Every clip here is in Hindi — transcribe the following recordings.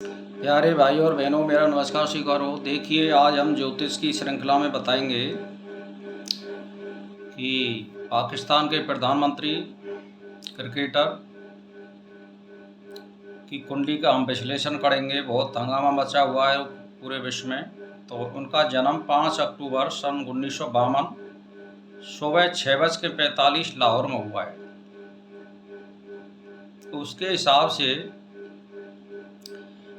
प्यारे भाई और बहनों, मेरा नमस्कार स्वीकार हो। देखिए, आज हम ज्योतिष की श्रृंखला में बताएंगे कि पाकिस्तान के प्रधानमंत्री क्रिकेटर की कुंडली का हम विश्लेषण करेंगे। बहुत हंगामा मचा हुआ है पूरे विश्व में। तो उनका जन्म 5 अक्टूबर सन 1952 सुबह 6:45 लाहौर में हुआ है। तो उसके हिसाब से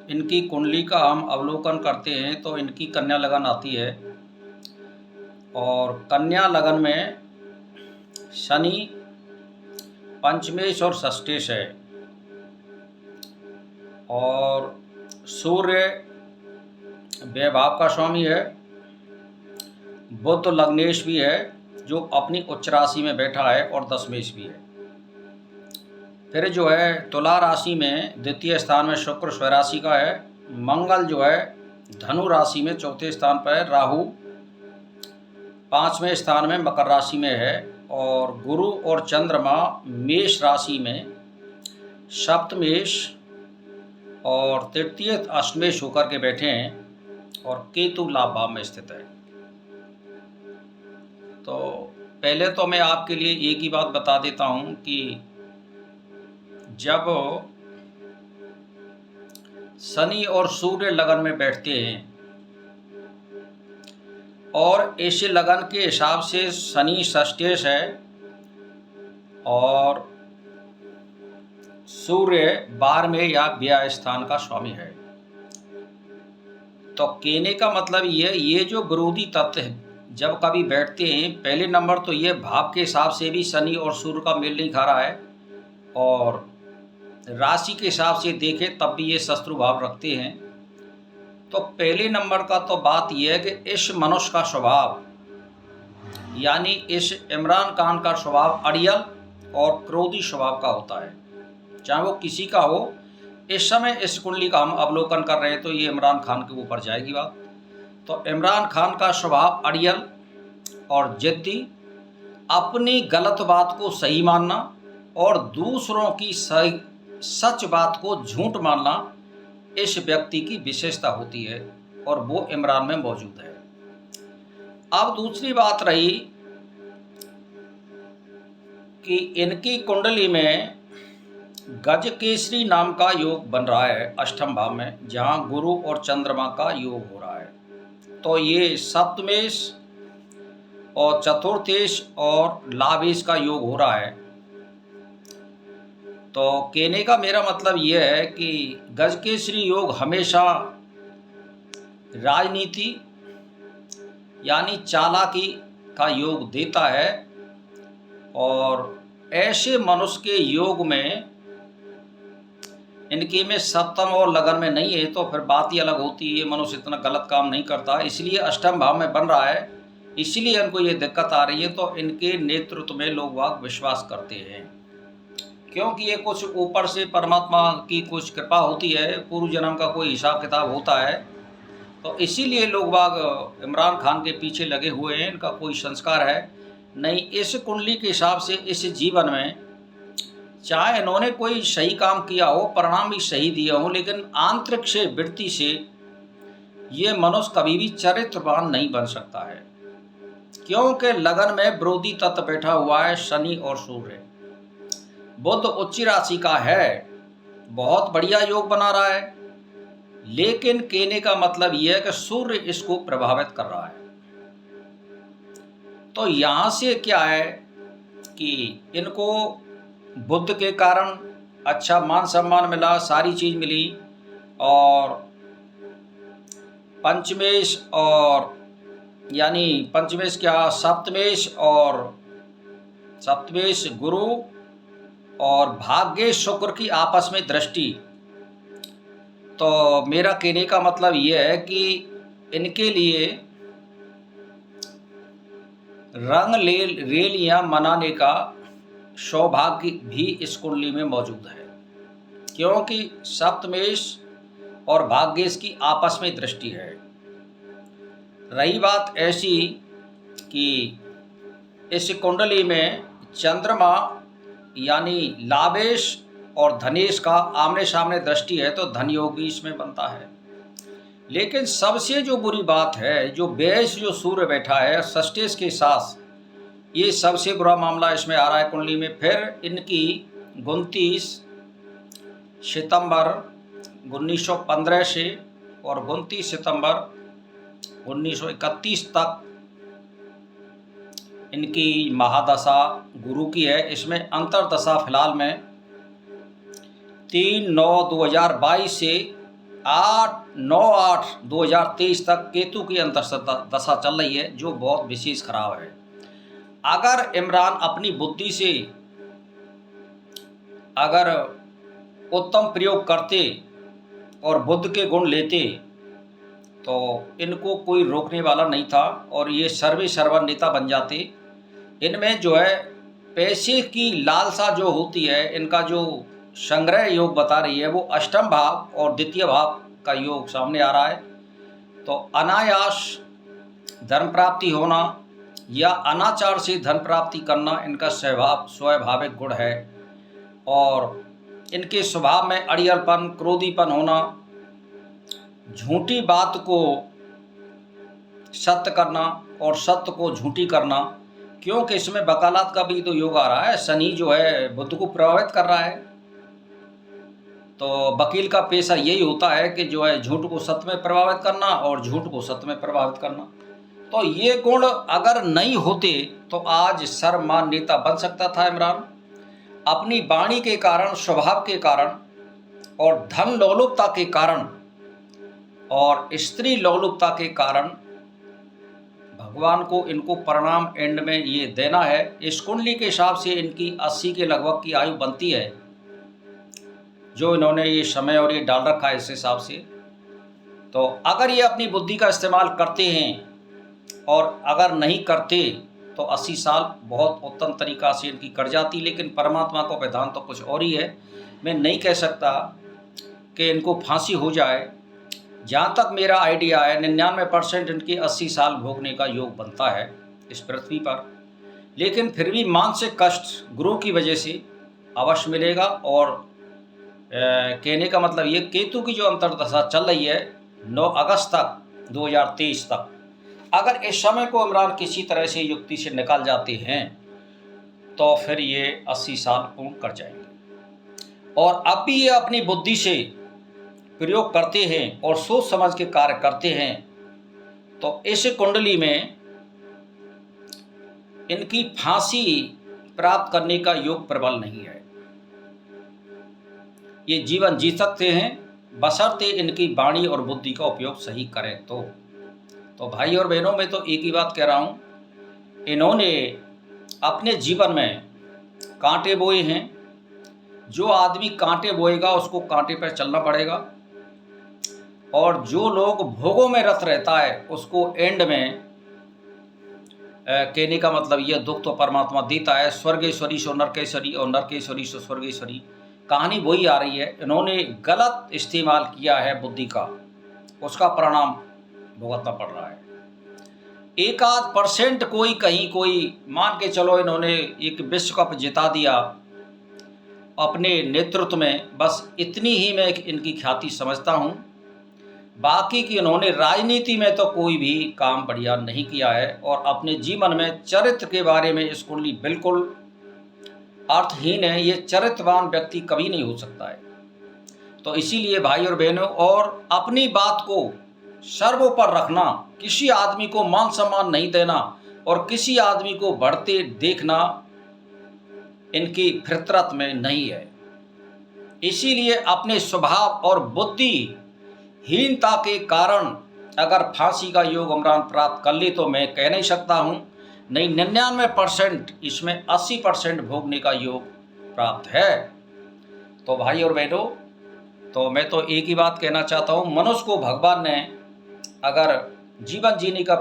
इनकी कुंडली का हम अवलोकन करते हैं तो इनकी कन्या लगन आती है, और कन्या लगन में शनि पंचमेश और षष्ठेश है, और सूर्य वैभाव का स्वामी है। बुध लग्नेश भी है जो अपनी उच्च राशि में बैठा है, और दशमेश भी है। फिर जो है तुला राशि में द्वितीय स्थान में शुक्र स्वराशि का है। मंगल जो है धनु राशि में चौथे स्थान पर है। राहु 5वें स्थान में मकर राशि में है, और गुरु और चंद्रमा मेष राशि में सप्तमेश और तृतीय अष्टमेश होकर के बैठे हैं, और केतु लाभ भाव में स्थित है। तो पहले तो मैं आपके लिए एक ही बात बता देता हूं कि जब शनि और सूर्य लगन में बैठते हैं, और इस लगन के हिसाब से शनि षष्ठेश है और सूर्य 12वें या व्यय स्थान का स्वामी है। तो कहने का मतलब ये जो विरोधी तत्व जब कभी बैठते हैं, पहले नंबर तो ये भाव के हिसाब से भी शनि और सूर्य का मेल नहीं खा रहा है, और राशि के हिसाब से देखें तब भी ये शत्रु भाव रखते हैं। तो पहले नंबर का तो बात यह है कि इस मनुष्य का स्वभाव, यानी इस इमरान खान का स्वभाव अड़ियल और क्रोधी स्वभाव का होता है, चाहे वो किसी का हो। इस समय इस कुंडली का हम अवलोकन कर रहे हैं तो ये इमरान खान के ऊपर जाएगी बात। तो इमरान खान का स्वभाव अड़ियल और जिद्दी, अपनी गलत बात को सही मानना और दूसरों की सच बात को झूठ मानना इस व्यक्ति की विशेषता होती है, और वो इमरान में मौजूद है। अब दूसरी बात रही कि इनकी कुंडली में गजकेसरी नाम का योग बन रहा है अष्टम भाव में, जहां गुरु और चंद्रमा का योग हो रहा है। तो ये सप्तमेश और चतुर्थेश और लाभेश का योग हो रहा है। तो कहने का मेरा मतलब यह है कि गजकेसरी योग हमेशा राजनीति यानी चालाकी का योग देता है, और ऐसे मनुष्य के योग में इनके में सप्तम और लगन में नहीं है तो फिर बात ही अलग होती है। ये मनुष्य इतना गलत काम नहीं करता, इसलिए अष्टम भाव में बन रहा है, इसलिए इनको ये दिक्कत आ रही है। तो इनके नेतृत्व में लोग वाग विश्वास करते हैं, क्योंकि ये कुछ ऊपर से परमात्मा की कुछ कृपा होती है, पूर्व जन्म का कोई हिसाब किताब होता है। तो इसीलिए लोग बाग इमरान खान के पीछे लगे हुए हैं। इनका कोई संस्कार है नहीं। इस कुंडली के हिसाब से इस जीवन में चाहे इन्होंने कोई सही काम किया हो, परिणाम भी सही दिया हो, लेकिन आंतरिक से वृत्ति से ये मनुष्य कभी भी चरित्रवान नहीं बन सकता है, क्योंकि लगन में विरोधी तत्व बैठा हुआ है शनि और सूर्य। बुध उच्च राशि का है, बहुत बढ़िया योग बना रहा है, लेकिन कहने का मतलब यह है कि सूर्य इसको प्रभावित कर रहा है। तो यहां से क्या है कि इनको बुद्ध के कारण अच्छा मान सम्मान मिला, सारी चीज मिली, और पंचमेश और यानी पंचमेश क्या सप्तमेश और सप्तमेश गुरु और भाग्य शुक्र की आपस में दृष्टि। तो मेरा कहने का मतलब यह है कि इनके लिए रंग रेलियां मनाने का सौभाग्य भी इस कुंडली में मौजूद है, क्योंकि सप्तमेश और भाग्येश की आपस में दृष्टि है। रही बात ऐसी कि इस कुंडली में चंद्रमा यानी लाभेश और धनेश का आमने सामने दृष्टि है तो धन योग भी इसमें बनता है। लेकिन सबसे जो बुरी बात है, जो बेस जो सूर्य बैठा है षष्ठेश के साथ, ये सबसे बुरा मामला इसमें आ रहा है कुंडली में। फिर इनकी 29 सितंबर 1915 से और 29 सितंबर 1931 तक इनकी महादशा गुरु की है। इसमें अंतरदशा फिलहाल में 3/9/2022 से 8/9/8/2023 तक केतु की अंतरदशा चल रही है, जो बहुत विशेष खराब है। अगर इमरान अपनी बुद्धि से अगर उत्तम प्रयोग करते और बुद्ध के गुण लेते तो इनको कोई रोकने वाला नहीं था और ये सर्वे सर्वा नेता बन जाते। इनमें जो है पैसे की लालसा जो होती है, इनका जो संग्रह योग बता रही है वो अष्टम भाव और द्वितीय भाव का योग सामने आ रहा है। तो अनायास धन प्राप्ति होना या अनाचार से धन प्राप्ति करना इनका स्वाभाविक गुण है। और इनके स्वभाव में अड़ियलपन, क्रोधीपन होना, झूठी बात को सत्य करना और सत्य को झूठी करना, क्योंकि इसमें वकालत का भी तो योग आ रहा है। शनि जो है बुद्ध को प्रभावित कर रहा है, तो वकील का पेशा यही होता है कि जो है झूठ को सत्य में प्रभावित करना और झूठ को सत्य में प्रभावित करना। तो ये गुण अगर नहीं होते तो आज सर्वमान नेता बन सकता था इमरान। अपनी वाणी के कारण, स्वभाव के कारण और धन लोलुपता के कारण और स्त्री लोलुपता के कारण भगवान को इनको परिणाम एंड में ये देना है। इस कुंडली के हिसाब से इनकी 80 के लगभग की आयु बनती है, जो इन्होंने ये समय और ये डाल रखा है इस हिसाब से। तो अगर ये अपनी बुद्धि का इस्तेमाल करते हैं और अगर नहीं करते तो 80 साल बहुत उत्तम तरीक़ा से इनकी कट जाती। लेकिन परमात्मा का विधान तो कुछ और ही है। मैं नहीं कह सकता कि इनको फांसी हो जाए। जहाँ तक मेरा आइडिया है 99% इनके 80 साल भोगने का योग बनता है इस पृथ्वी पर। लेकिन फिर भी मानसिक कष्ट गुरु की वजह से अवश्य मिलेगा। और कहने का मतलब ये, केतु की जो अंतर्दशा चल रही है 9 अगस्त तक 2023 तक, अगर इस समय को इमरान किसी तरह से युक्ति से निकाल जाते हैं तो फिर ये 80 साल पूर्ण कर जाएंगे। और अब भी ये अपनी बुद्धि से प्रयोग करते हैं और सोच समझ के कार्य करते हैं तो इस कुंडली में इनकी फांसी प्राप्त करने का योग प्रबल नहीं है। ये जीवन जी सकते हैं बशर्ते इनकी वाणी और बुद्धि का उपयोग सही करें तो भाई और बहनों, मैं तो एक ही बात कह रहा हूँ, इन्होंने अपने जीवन में कांटे बोए हैं। जो आदमी कांटे बोएगा उसको कांटे पर चलना पड़ेगा। और जो लोग भोगों में रत रहता है उसको एंड में कहने का मतलब यह दुख तो परमात्मा देता है। स्वर्गेश्वरी सो नरकेश्वरी और नरकेश्वरी सो स्वर्गेश्वरी, कहानी वही आ रही है। इन्होंने गलत इस्तेमाल किया है बुद्धि का, उसका परिणाम भुगतना पड़ रहा है। 1-8% कोई कहीं कोई मान के चलो इन्होंने एक विश्व कप जिता दिया अपने नेतृत्व में, बस इतनी ही मैं इनकी ख्याति समझता हूँ। बाकी की इन्होंने राजनीति में तो कोई भी काम बढ़िया नहीं किया है। और अपने जीवन में चरित्र के बारे में इस कुंडली बिल्कुल अर्थहीन है। ये चरित्रवान व्यक्ति कभी नहीं हो सकता है। तो इसीलिए भाई और बहनों, और अपनी बात को सर्वोपर रखना, किसी आदमी को मान सम्मान नहीं देना और किसी आदमी को बढ़ते देखना इनकी फितरत में नहीं है। इसीलिए अपने स्वभाव और बुद्धिहीनता के कारण अगर फांसी का योग इमरान प्राप्त कर ले तो मैं कह नहीं सकता हूँ, नहीं 99% इसमें 80% भोगने का योग प्राप्त है। तो भाई और बहनों, तो मैं तो एक ही बात कहना चाहता हूँ, मनुष्य को भगवान ने अगर जीवन जीने का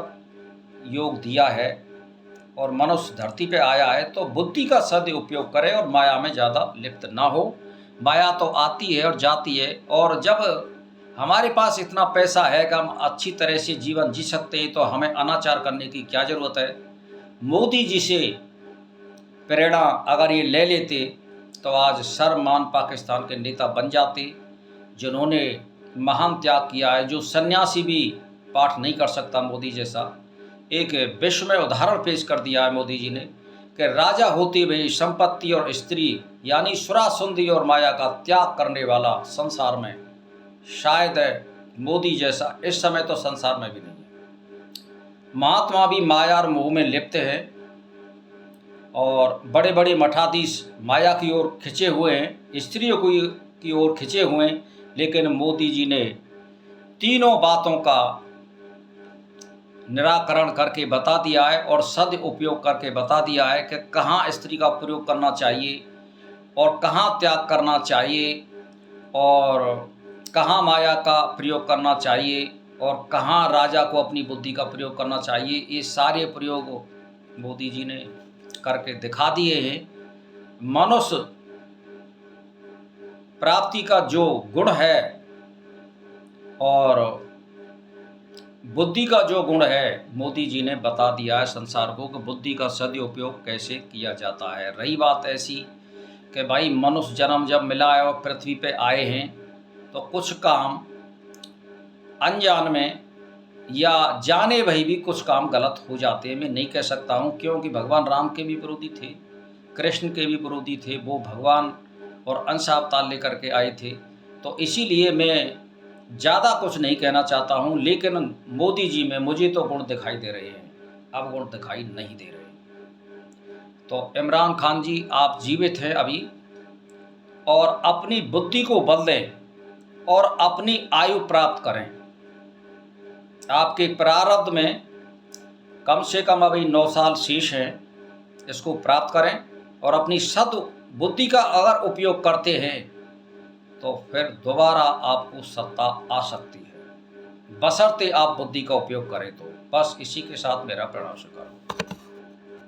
योग दिया है और मनुष्य धरती पे आया है तो बुद्धि का सदुपयोग करे और माया में ज़्यादा लिप्त ना हो। माया तो आती है और जाती है, और जब हमारे पास इतना पैसा है कि हम अच्छी तरह से जीवन जी सकते हैं तो हमें अनाचार करने की क्या ज़रूरत है। मोदी जी से प्रेरणा अगर ये ले लेते तो आज सर्वमान पाकिस्तान के नेता बन जाते, जिन्होंने महान त्याग किया है, जो सन्यासी भी पाठ नहीं कर सकता मोदी जैसा। एक विश्व में उदाहरण पेश कर दिया है मोदी जी ने कि राजा होते हुए संपत्ति और स्त्री यानी सुरा सुंदी और माया का त्याग करने वाला संसार में शायद मोदी जैसा इस समय तो संसार में भी नहीं है। महात्मा भी माया और मोह में लिप्त हैं और बड़े बड़े मठाधीश माया की ओर खिंचे हुए हैं, स्त्रियों की ओर खिंचे हुए हैं, लेकिन मोदी जी ने तीनों बातों का निराकरण करके बता दिया है और सदुपयोग करके बता दिया है कि कहाँ स्त्री का प्रयोग करना चाहिए और कहाँ त्याग करना चाहिए और कहाँ माया का प्रयोग करना चाहिए और कहाँ राजा को अपनी बुद्धि का प्रयोग करना चाहिए। ये सारे प्रयोग मोदी जी ने करके दिखा दिए हैं। मनुष्य प्राप्ति का जो गुण है और बुद्धि का जो गुण है, मोदी जी ने बता दिया है संसार को कि बुद्धि का सदुपयोग कैसे किया जाता है। रही बात ऐसी कि भाई मनुष्य जन्म जब मिला है और पृथ्वी पे आए हैं तो कुछ काम अनजान में या जाने वही भी कुछ काम गलत हो जाते हैं। मैं नहीं कह सकता हूँ, क्योंकि भगवान राम के भी विरोधी थे, कृष्ण के भी विरोधी थे, वो भगवान और अंश अवतार लेकर के आए थे। तो इसीलिए मैं ज़्यादा कुछ नहीं कहना चाहता हूँ, लेकिन मोदी जी में मुझे तो गुण दिखाई दे रहे हैं, अब गुण दिखाई नहीं दे रहे। तो इमरान खान जी आप जीवित हैं अभी, और अपनी बुद्धि को बदलें और अपनी आयु प्राप्त करें। आपके प्रारब्ध में कम से कम अभी 9 साल शेष हैं, इसको प्राप्त करें और अपनी सद बुद्धि का अगर उपयोग करते हैं तो फिर दोबारा आपको सत्ता आ सकती है, बशर्ते आप बुद्धि का उपयोग करें तो। बस इसी के साथ मेरा प्रणाम स्वीकार।